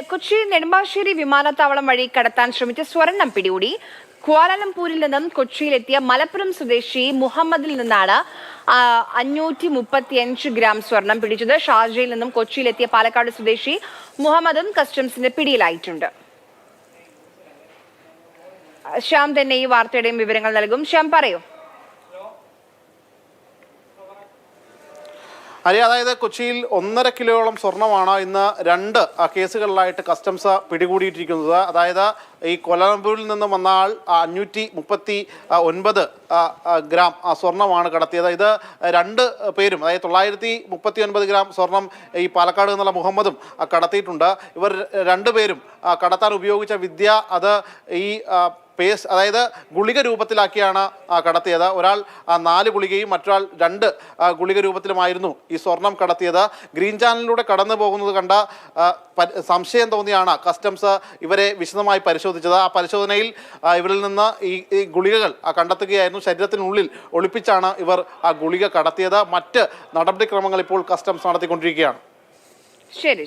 കൊച്ചി നെടുമ്പാശ്ശേരി വിമാനത്താവളം വഴി കടത്താൻ ശ്രമിച്ച സ്വർണം പിടികൂടി. ക്വാലാലംപൂരിൽ നിന്നും കൊച്ചിയിലെത്തിയ മലപ്പുറം സ്വദേശി മുഹമ്മദിൽ നിന്നാണ് 535 ഗ്രാം സ്വർണം പിടിച്ചത്. ഷാർജയിൽ നിന്നും കൊച്ചിയിലെത്തിയ പാലക്കാട് സ്വദേശി മുഹമ്മദും കസ്റ്റംസിന്റെ പിടിയിലായിട്ടുണ്ട്. ശ്യാം തന്നെ ഈ വാർത്തയുടെയും വിവരങ്ങൾ നൽകും. ശ്യാം, പറയൂ. അതായത് കൊച്ചിയിൽ 1.5 കിലോയോളം സ്വർണ്ണമാണ് ഇന്ന് 2 കേസുകളിലായിട്ട് കസ്റ്റംസ് പിടികൂടിയിട്ടിരിക്കുന്നത്. അതായത് ഈ കോലാലംപൂരിൽ നിന്നും വന്ന ആൾ 539 ഗ്രാം സ്വർണ്ണമാണ് കടത്തിയത്. ഇത് 2 പേരും, അതായത് 939 ഗ്രാം സ്വർണം ഈ പാലക്കാട് നിന്നുള്ള മുഹമ്മദും കടത്തിയിട്ടുണ്ട്. ഇവർ 2 പേരും കടത്താൻ ഉപയോഗിച്ച വിദ്യ അത് ഈ പേസ്റ്റ്, അതായത് ഗുളിക രൂപത്തിലാക്കിയാണ് കടത്തിയത്. ഒരാൾ 4 ഗുളികയും മറ്റൊരാൾ 2 ഗുളിക രൂപത്തിലുമായിരുന്നു ഈ സ്വർണം കടത്തിയത്. ഗ്രീൻ ചാനലിലൂടെ കടന്നു പോകുന്നത് കണ്ട സംശയം തോന്നിയാണ് കസ്റ്റംസ് ഇവരെ വിശദമായി പരിശോധിച്ചത്. ആ പരിശോധനയിൽ ഇവരിൽ നിന്ന് ഈ ഗുളികകൾ കണ്ടെത്തുകയായിരുന്നു. ശരീരത്തിനുള്ളിൽ ഒളിപ്പിച്ചാണ് ഇവർ ആ ഗുളിക കടത്തിയത്. മറ്റ് നടപടിക്രമങ്ങൾ ഇപ്പോൾ കസ്റ്റംസ് നടത്തിക്കൊണ്ടിരിക്കുകയാണ്. ശരി.